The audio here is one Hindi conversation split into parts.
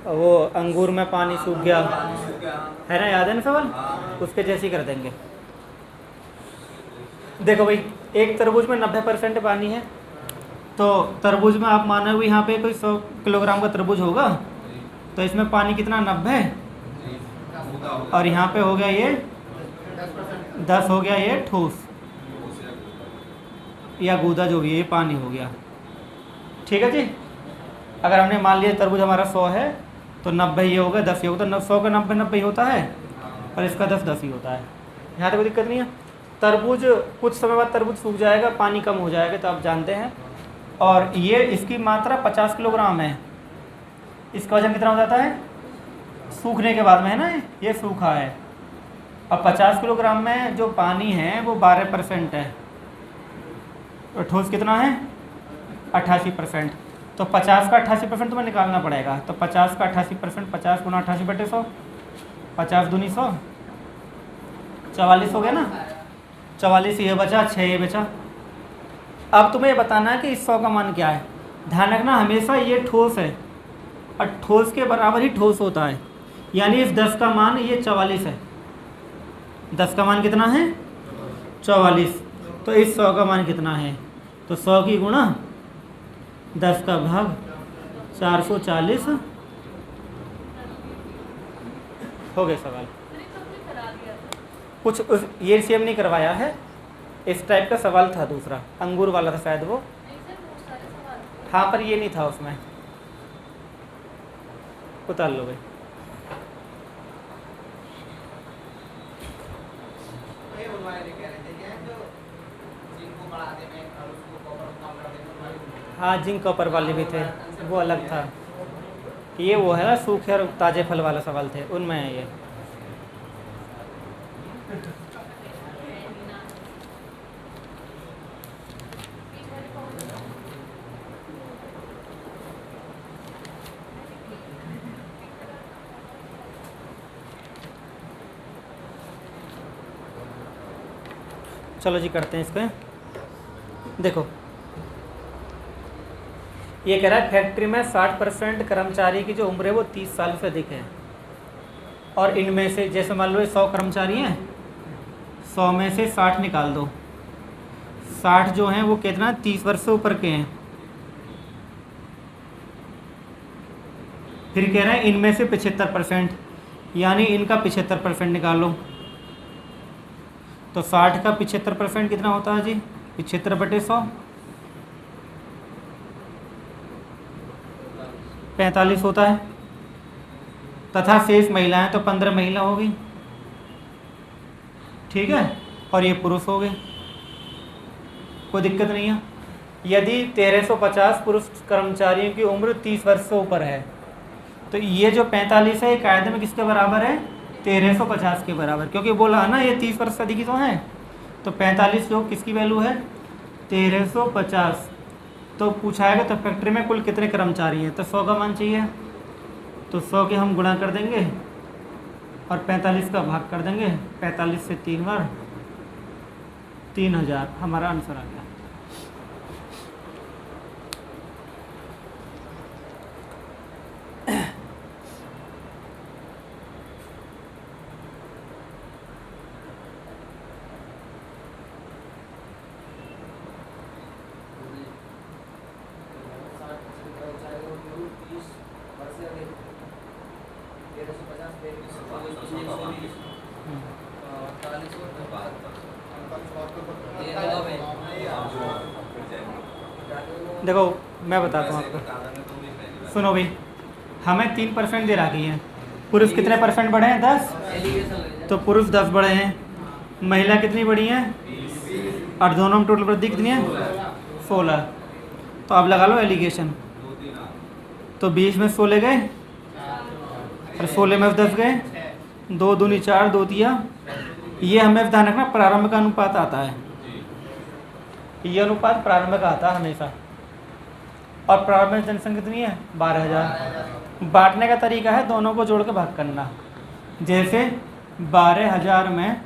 वो अंगूर में पानी सूख गया है ना, याद है ना सवाल, उसके जैसे ही कर देंगे। देखो भाई, एक तरबूज में 90% पानी है, तो तरबूज में आप मानो भी यहाँ पे कोई 100 किलोग्राम का तरबूज होगा, तो इसमें पानी कितना 90, और यहाँ पे हो गया ये 10 हो गया ये ठोस या गूदा जो भी है, ये पानी हो गया। ठीक है जी। अगर हमने मान लिया तरबूज हमारा 100 है तो 90 ये होगा, 10 ये होगा, तो 100 का 90 होता है और इसका 10 ही होता है। यहाँ तक कोई दिक्कत नहीं है। तरबूज कुछ समय बाद तरबूज सूख जाएगा, पानी कम हो जाएगा, तो आप जानते हैं। और ये इसकी मात्रा 50 किलोग्राम है, इसका वजन कितना हो जाता है सूखने के बाद में, है ना, ये सूखा है। अब 50 किलोग्राम में जो पानी है वो 12% है, और ठोस कितना है 88%। तो 50 का 88% तुम्हें निकालना पड़ेगा। तो 50 का 88%, 50 गुना 88/100, 50 दूनी 100, 44 हो गया ना। 44 ये बचा, 6 ये बचा। अब तुम्हें ये बताना है कि इस 100 का मान क्या है। ध्यान रखना, हमेशा ये ठोस है और ठोस के बराबर ही ठोस होता है, यानी इस 10 का मान ये 44 है। 10 का मान कितना है 44, तो इस 100 का मान कितना है, तो 100 की गुणा 10 का भाग 440 हो गए सवाल। कुछ ये सेम नहीं करवाया है, इस टाइप का सवाल था दूसरा, अंगूर वाला था शायद वो। हाँ, पर ये नहीं था उसमें। उतार लो भाई। हाँ, जिंक कॉपर वाले भी थे, वो अलग था। ये वो है ना सूखे और ताजे फल वाला सवाल थे, उनमें है ये। चलो जी, करते हैं इसको। देखो, ये कह रहा है फैक्ट्री में 60% कर्मचारी की जो उम्र है वो 30 साल से अधिक है, और इनमें से जैसे मान लो 100 कर्मचारी हैं, 100 में से 60 निकाल दो। 60 जो हैं वो कितना 30 वर्ष से ऊपर के हैं। फिर कह रहे हैं इनमें से 75%, यानी इनका 75% निकाल लो। तो 60 का 75% कितना होता है जी 75/100, 45 होता है। तथा शेष महिलाएं तो 15 महिला होगी, ठीक है, और ये पुरुष हो गए, कोई दिक्कत नहीं है। यदि 1350 पुरुष कर्मचारियों की उम्र 30 वर्ष से ऊपर है, तो ये जो 45 है, ये कायदे में किसके बराबर है 1350 के बराबर, क्योंकि बोला है ना ये 30 वर्ष से अधिक ही तो है। तो 45 जो किसकी वैल्यू है 1350। तो पूछाएगा तो फैक्ट्री में कुल कितने कर्मचारी हैं, तो 100 का मान चाहिए, तो 100 के हम गुणा कर देंगे और 45 का भाग कर देंगे। 45 से 3 बार 3000, हमारा आंसर आ गया। देखो मैं बताता हूँ आपको, सुनो भाई, हमें 3% दे रखी है। पुरुष कितने परसेंट बढ़े हैं 10, तो पुरुष 10 बढ़े हैं, महिला कितनी बढ़ी हैं, और दोनों में टोटल वृद्धि कितनी है 16। तो अब लगा लो एलिगेशन, तो 20 में 16 गए और 16 में 10 गए, 2 दूनी 4, 2 तिया। ये हमें ध्यान रखना प्रारंभ का अनुपात आता है, ये अनुपात प्रारंभ का आता है हमेशा। और प्रारंभ में जनसंख्या कितनी है 12,000। बांटने का तरीका है दोनों को जोड़ के भाग करना। जैसे 12,000 में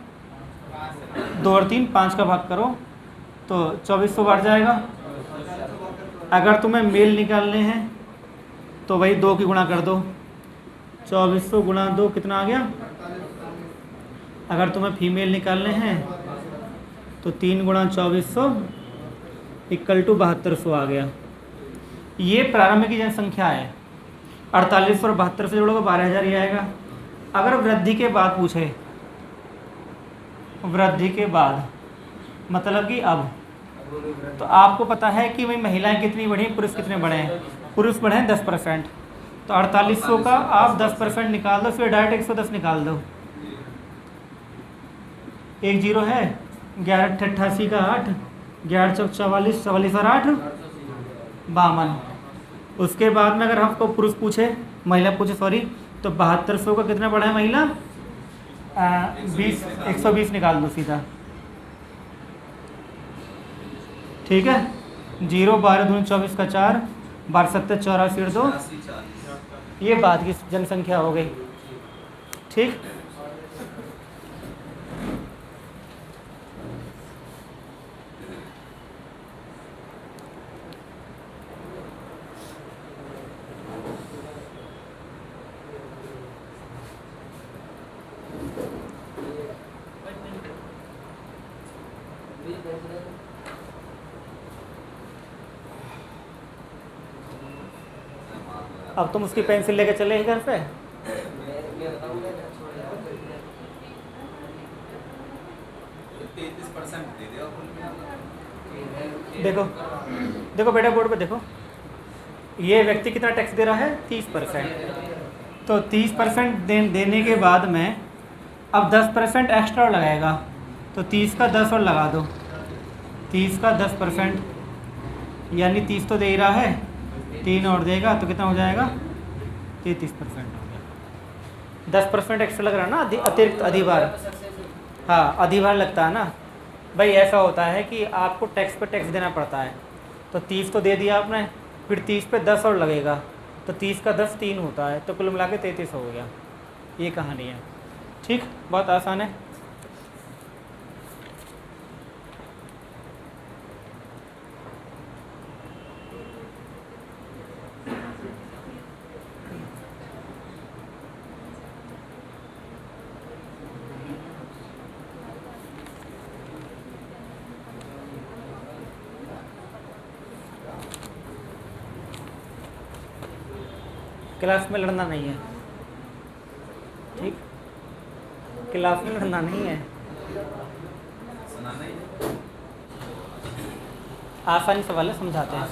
2 और 3 5 का भाग करो तो 2400 बढ़ जाएगा। अगर तुम्हें मेल निकालने हैं तो वही 2 की गुणा कर दो, 2400 गुणा 2 कितना आ गया? अगर तुम्हें फीमेल निकालने हैं तो 3 गुणा 2400 इक्वल टू 7200 आ गया। ये प्रारंभ की जनसंख्या है। 48 और 72 से जोड़ोगे 12000 ही आएगा। अगर वृद्धि के बाद पूछे, वृद्धि के बाद मतलब कि अब, तो आपको पता है कि भाई महिलाएं कितनी बढ़ी, पुरुष कितने बढ़े हैं? पुरुष बढ़े हैं 10%। तो 4800 का आप 10% निकाल दो, फिर डायरेक्ट 110 निकाल दो। 1 जीरो है, 11 88 का 8, 11 चौक 44, 44 और 8 52। उसके बाद में अगर हमको पुरुष पूछे, महिला पूछे सॉरी, तो 7200 का कितना बढ़ा है महिला? 120 निकाल दो सीधा। ठीक है, 0 12 दूनी 24 का 4, 12 7 84 और 2, ये बाद की जनसंख्या हो गई। ठीक, अब तुम उसकी पेंसिल लेके चले ही घर पे। देखो देखो बेटा, बोर्ड पे देखो, ये व्यक्ति कितना टैक्स दे रहा है? 30%। तो 30% देने के बाद में अब 10% एक्स्ट्रा लगाएगा, तो 30 का 10 और लगा दो। 30 का 10% यानी 30 तो दे ही रहा है, 3 और देगा तो कितना हो जाएगा? 33% हो गया। 10% एक्स्ट्रा लग रहा है ना, अतिरिक्त अधिभार। हाँ, अधिभार लगता है ना भाई। ऐसा होता है कि आपको टैक्स पे टैक्स देना पड़ता है। तो 30 तो दे दिया आपने, फिर 30 पे 10 और लगेगा, तो 30 का 10 3 होता है, तो कुल मिला के 33 हो गया। ये कहानी है। ठीक, बहुत आसान है। क्लास में लड़ना नहीं है, ठीक? क्लास में लड़ना नहीं है, आसानी सवाल है, समझाते हैं।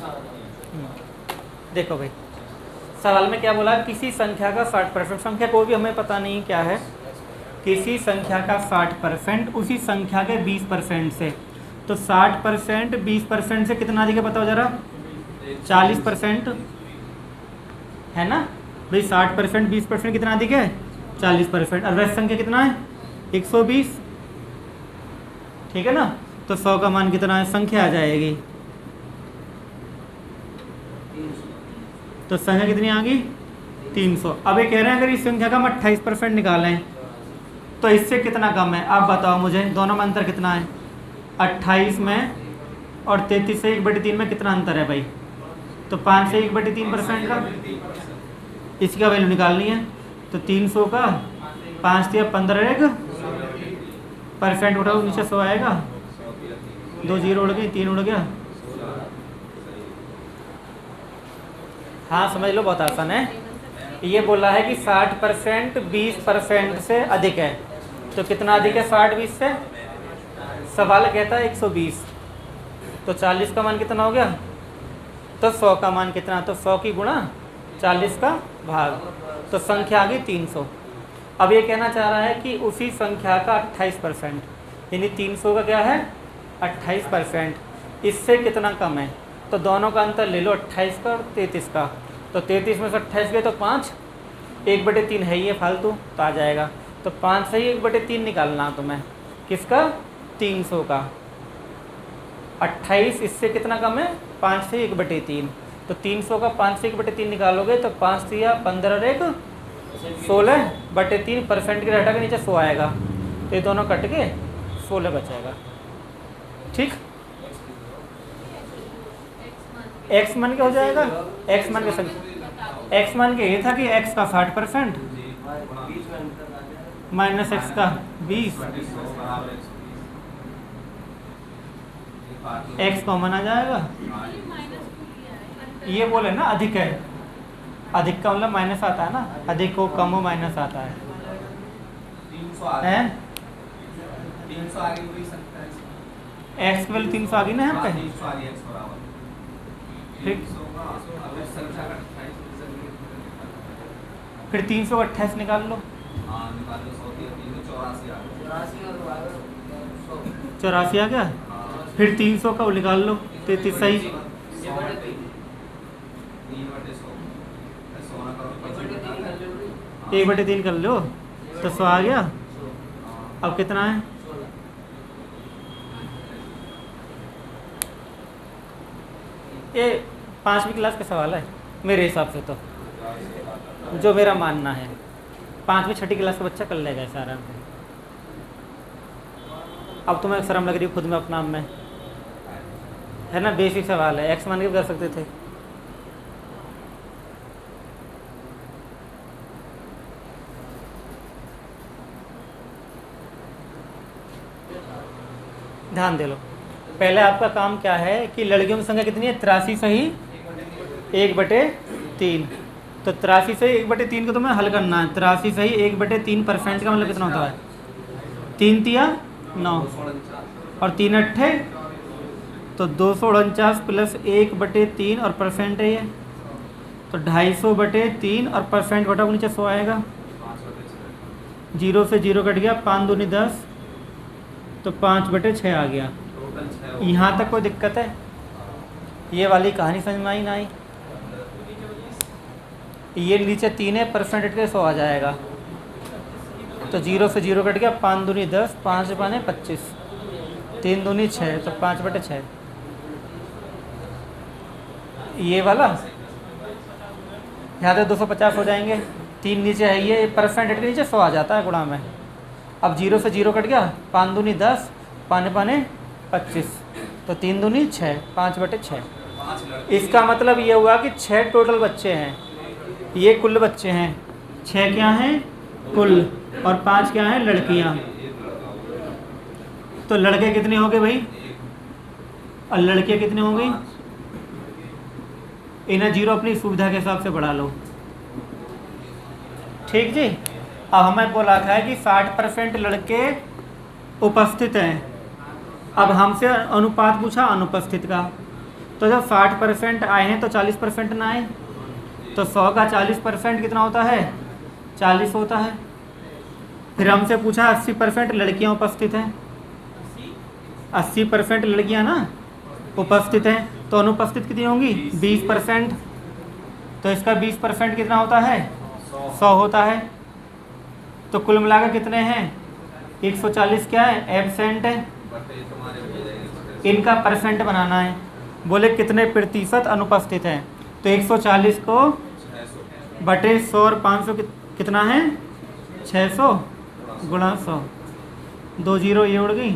देखो भाई, सवाल में क्या बोला? किसी संख्या का 60%, संख्या को भी हमें पता नहीं क्या है, किसी संख्या का 60% उसी संख्या के 20% से। तो 60% 20% से कितना अधिक है बताओ जरा? 40% है ना भाई। 60% 20% कितना अधिक है? 40%। और वैसे संख्या कितना है? 120। ठीक है ना, तो 100 का मान कितना है? संख्या आ जाएगी, तो संख्या कितनी आ गई? 300। अब ये कह रहे हैं अगर इस संख्या का हम 28% निकालें तो इससे कितना कम है? आप बताओ मुझे, दोनों में अंतर कितना है? 28 में और 33 से 1/3 में कितना अंतर है भाई? तो 5 से 1/3% का, इसका वैल्यू निकालनी है। तो 300 का 5 दिया 15% उठाओ, नीचे 100 आएगा। 2 जीरो उड़ गई, 3 उड़ गया। हाँ समझ लो, बहुत आसान है। ये बोला है कि 60% 20% से अधिक है, तो कितना अधिक है 60-20 से? सवाल कहता है 120। तो 40 का मान कितना हो गया? तो 100 का मान कितना? तो 100 की गुणा 40 का भाग, तो संख्या आ गई 300। अब ये कहना चाह रहा है कि उसी संख्या का 28%, यानी 300 का क्या है? 28%, इससे कितना कम है? तो दोनों का अंतर ले लो, 28 का और 33 का। तो 33 में से 28 गए तो 5, 1/3 है ये फालतू, तो आ जाएगा। तो 5 से ही 1/3 निकालना तुम्हें, किसका? 300 का। 28 इससे कितना कम है? 5 से 1/3। तो 300 का 5 से 1/3 निकालोगे तो 5 दिया 15 और 1 16/3, के हटा के नीचे 100 आएगा, तो ये दोनों कट के 16 बचेगा। ठीक, एक्स मान के हो जाएगा। एक्स मान के संख्या, एक्स मान के ये था कि एक्स का 60%, माइनस एक्स का 20, एक्स कॉमन आ जाएगा। ये बोले ना अधिक है, अधिक का मतलब माइनस आता है ना, अधिक हो कम हो माइनस आता है। 300 आगे भी सकता है, एक्स की वैल्यू 300 आ गई ना यहाँ पे। फिर 300 का 28 निकाल लो, 84 आ गया। फिर 300 का वो निकाल लो, 33 सही। 1/3 कर लो तो 100 आ गया। अब कितना है, ये 5वीं क्लास का सवाल है मेरे हिसाब से, तो जो मेरा मानना है 5वीं 6ठी क्लास का बच्चा कर लेगा ऐसा आराम से। अब तुम्हें शर्म लग रही है खुद में अपना में, है ना, बेसिक सवाल है, एक्स मान के कर सकते थे। ध्यान दे लो, पहले आपका काम क्या है कि लड़कियों की संख्या कितनी है, 83 सही 1/3। तो 83 सही 1/3 को तुम्हें हल करना है। 83 सही 1/3% का मतलब कितना होता है, 3 तिया 9 और 3 अट्ठे तो 249 प्लस 1/3 और परसेंट है ये, तो 250/3 और परसेंट घटा को नीचे 100 आएगा। 0 से 0 कट गया, 5 दूनी 10 तो 5/6 आ गया। यहाँ तक कोई दिक्कत है, ये वाली कहानी समझ में आई ना आई। ये नीचे 3 है, परसेंट के 100 आ जाएगा, तो 0 से 0 कट गया, 5 दूनी 10 5 पाने 25 3 दूनी 6 तो 5/6। ये वाला यहाँ तक 250 हो जाएंगे, 3 नीचे है, ये परसेंट के नीचे 100 आ जाता है गुणा में। अब 0 से 0 कट गया, 5 दूनी 10 पाने पाने 25 तो 3 दूनी 6 5/6। इसका मतलब ये हुआ कि 6 टोटल बच्चे हैं, ये कुल बच्चे हैं, 6 क्या हैं कुल और 5 क्या हैं लड़कियां। तो लड़के कितने हो गए भाई और लड़कियां कितने हो गई, इन्हें 0 अपनी सुविधा के हिसाब से बढ़ा लो। ठीक जी। अब हमें बोला था कि 60% लड़के उपस्थित हैं, अब हमसे अनुपात पूछा अनुपस्थित का, तो जब 60% आए हैं तो 40% ना आए, तो 100 का 40% कितना होता है 40 होता है। फिर हमसे पूछा 80% लड़कियां उपस्थित हैं, 80% लड़कियां ना उपस्थित हैं, तो अनुपस्थित कितनी होंगी 20%, तो इसका 20% कितना होता है 100 होता है। तो कुल मिलाकर कितने हैं 140 क्या है एब्सेंट है, इनका परसेंट बनाना है। बोले कितने प्रतिशत अनुपस्थित हैं, तो 140 को बटे 100 और 500 कितना है 600 गुणा 100, 2 0 ये उड़ गई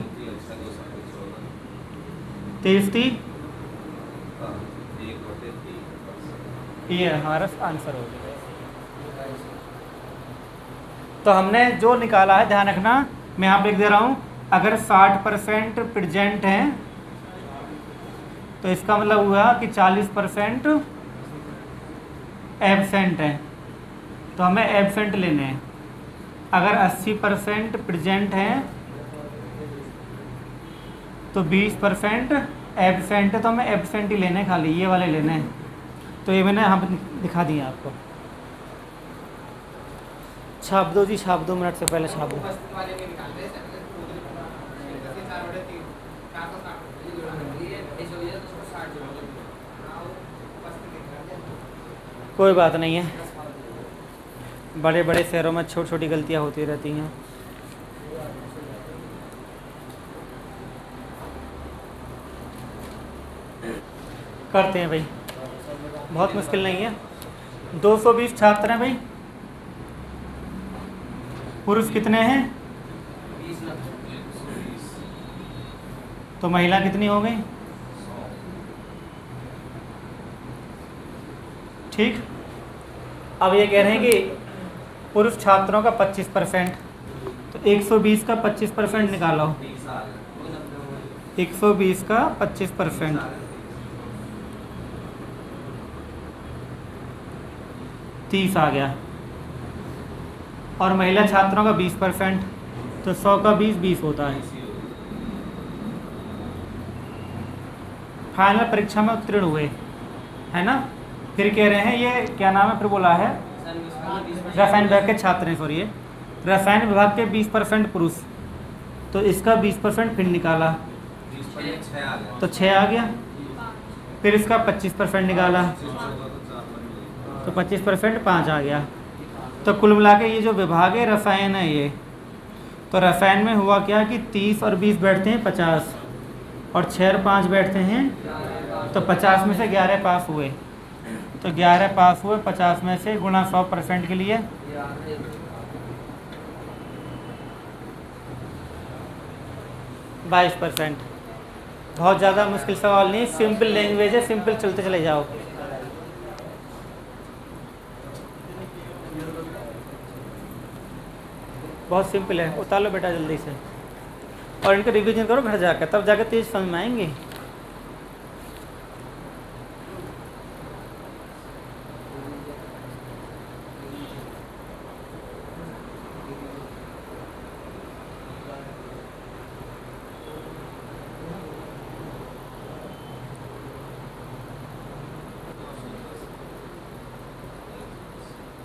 23, ये हमारा आंसर हो गया। तो हमने जो निकाला है ध्यान रखना, मैं यहाँ पे लिख दे रहा हूँ, अगर 60% प्रेजेंट हैं तो इसका मतलब हुआ कि 40% एब्सेंट है, तो हमें एब्सेंट लेने हैं। अगर 80% प्रेजेंट हैं तो 20% एब्सेंट है, तो हमें एब्सेंट ही लेने हैं, खाली ये वाले लेने हैं। तो ये मैंने यहाँ पर दिखा दिया आपको, छाप दो जी, छाप दो, मिनट से पहले छाप दो। कोई बात नहीं है, बड़े बड़े शहरों में छोटी छोटी गलतियां होती रहती हैं। करते हैं भाई, बहुत मुश्किल नहीं है। 220 छात्र हैं भाई, पुरुष कितने हैं, तो महिला कितनी हो गई, ठीक। अब ये कह रहे हैं कि पुरुष छात्रों का 25%, 120 का 25% निकालो। 30 आ गया, वो 90 हो गई। 120 का 25%, 30 आ गया। और महिला छात्रों का 20%, तो 100 का 20 होता है। फाइनल परीक्षा में उत्तीर्ण हुए, है ना। फिर कह रहे हैं ये क्या नाम है, फिर बोला है रसायन विभाग के छात्र हैं, सॉरी, रसायन विभाग के 20% पुरुष, तो इसका 20% फिर निकाला 6 आ गया। तो 6 आ गया। फिर इसका 25% निकाला तो 25% 5 आ गया। तो कुल मिला के ये जो विभाग है रसायन है ये, तो रसायन में हुआ क्या कि 30 और 20 बैठते हैं 50, और 6 और 5 बैठते हैं, तो 50 में से 11 पास हुए, तो 11 पास हुए 50 में से गुणा 100% के लिए 22%। बहुत ज़्यादा मुश्किल सवाल नहीं, सिंपल लैंग्वेज है, सिंपल चलते चले जाओ। बहुत सिंपल है, उतार लो बेटा जल्दी से, और इनका रिवीजन करो घर जाकर, तब जाकर तेज समझ में आएंगे।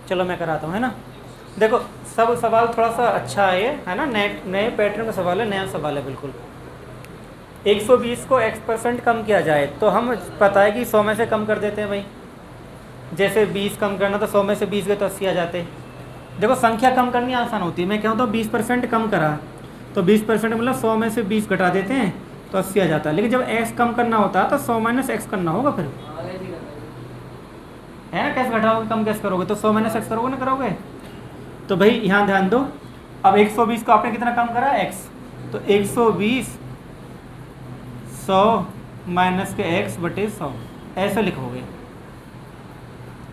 चलो मैं कराता हूँ, है ना। देखो सब सवाल थोड़ा सा अच्छा है ना, नए पैटर्न का सवाल है, नया सवाल है बिल्कुल। 120 को x% कम किया जाए, तो हम पता है कि 100 में से कम कर देते हैं भाई। जैसे 20 कम करना तो 100 में से 20 गए तो 80 आ जाते। देखो संख्या कम करनी आसान होती है, मैं क्या होता हूँ 20% कम करा तो 20% मतलब 100 में से 20 घटा देते हैं तो 80 आ जाता है। लेकिन जब x कम करना होता है तो 100 - x करना होगा, फिर है ना। कैसे घटाओगे, कम कैसे करोगे, तो 100 - x करोगे ना, करोगे। तो भाई यहाँ ध्यान दो, अब 120 को आपने कितना कम करा x, तो 120 100 माइनस के x बटे 100 ऐसे लिखोगे,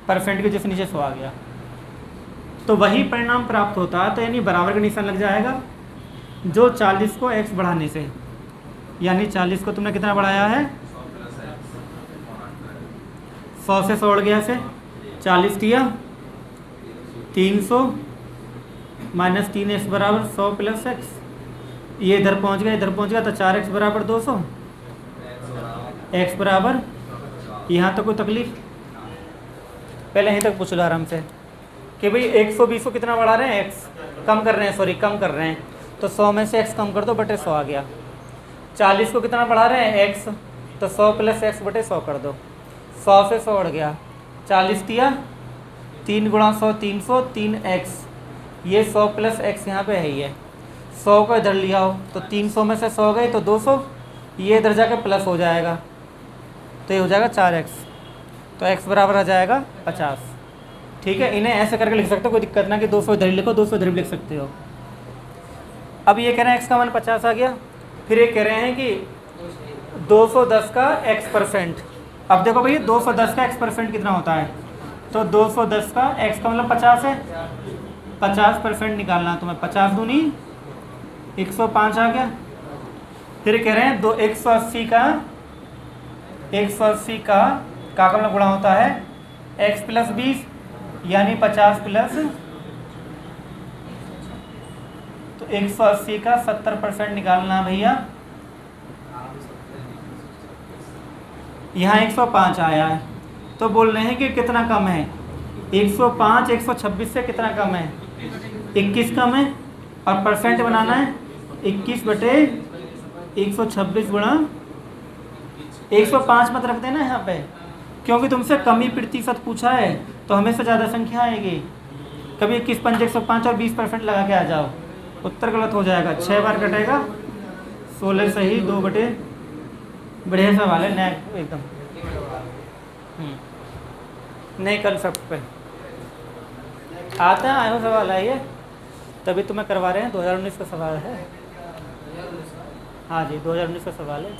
परसेंट के जैसे नीचे 100 आ गया, तो वही परिणाम प्राप्त होता है। तो यानी बराबर का निशान लग जाएगा जो 40 को x बढ़ाने से, यानी 40 को तुमने कितना बढ़ाया है 100 से 100 उड़ गया से 40 दिया 300 माइनस 3x बराबर 100 प्लस x, ये इधर पहुंच गया तो 4x बराबर 200, x बराबर, यहाँ तो कोई तकलीफ, पहले यहीं तक पूछ लो आराम से कि भाई 120 को कितना बढ़ा रहे हैं, x कम कर रहे हैं, सॉरी कम कर रहे हैं, तो 100 में से x कम कर दो बटे 100 आ गया। 40 को कितना बढ़ा रहे हैं x, तो 100 प्लस x बटे 100 कर दो, 100 से 100 उड़ गया, 40 दिया 3 गुणा 100 300 3x, ये 100 प्लस x यहाँ पे है ही है, 100 को इधर लिया हो तो 300 में से 100 गए तो 200, ये इधर जाके प्लस हो जाएगा तो ये हो जाएगा 4x, तो x बराबर आ जाएगा 50। ठीक है, इन्हें ऐसे करके लिख सकते हो, कोई दिक्कत ना कि 200 इधर लिखो 200 इधर भी लिख सकते हो। अब ये कह रहे हैं x का मान 50 आ गया, फिर ये कह रहे हैं कि 210 का x%। अब देखो भाई 210 का x% कितना होता है, तो 210 का x का मतलब 50 है, 50% निकालना है तुम्हें, 50 दूनी 105 आ गया। फिर कह रहे हैं 180 का मतलब गुणा होता है x प्लस 20 यानी 50 प्लस, तो 180 का 70% निकालना भैया, यहाँ 105 आया है, तो बोल रहे हैं कि कितना कम है, 105 126 से कितना कम है 21 कम है, और परसेंट बनाना है 21 बटे 126 गुणा 105 मत रख देना यहाँ पे, क्योंकि तुमसे कमी प्रतिशत पूछा है तो हमेशा ज़्यादा संख्या आएगी। कभी 21 पंजे 105 और 20% लगा के आ जाओ, उत्तर गलत हो जाएगा, 6 बार कटेगा, 16 सही 2 बटे, बढ़िया सवाल है नया एकदम, नहीं कर सकते आता है, आयो सवाल है ये, तभी तुम्हें करवा रहे हैं, 2019 का सवाल है। हाँ जी 2019 का सवाल है।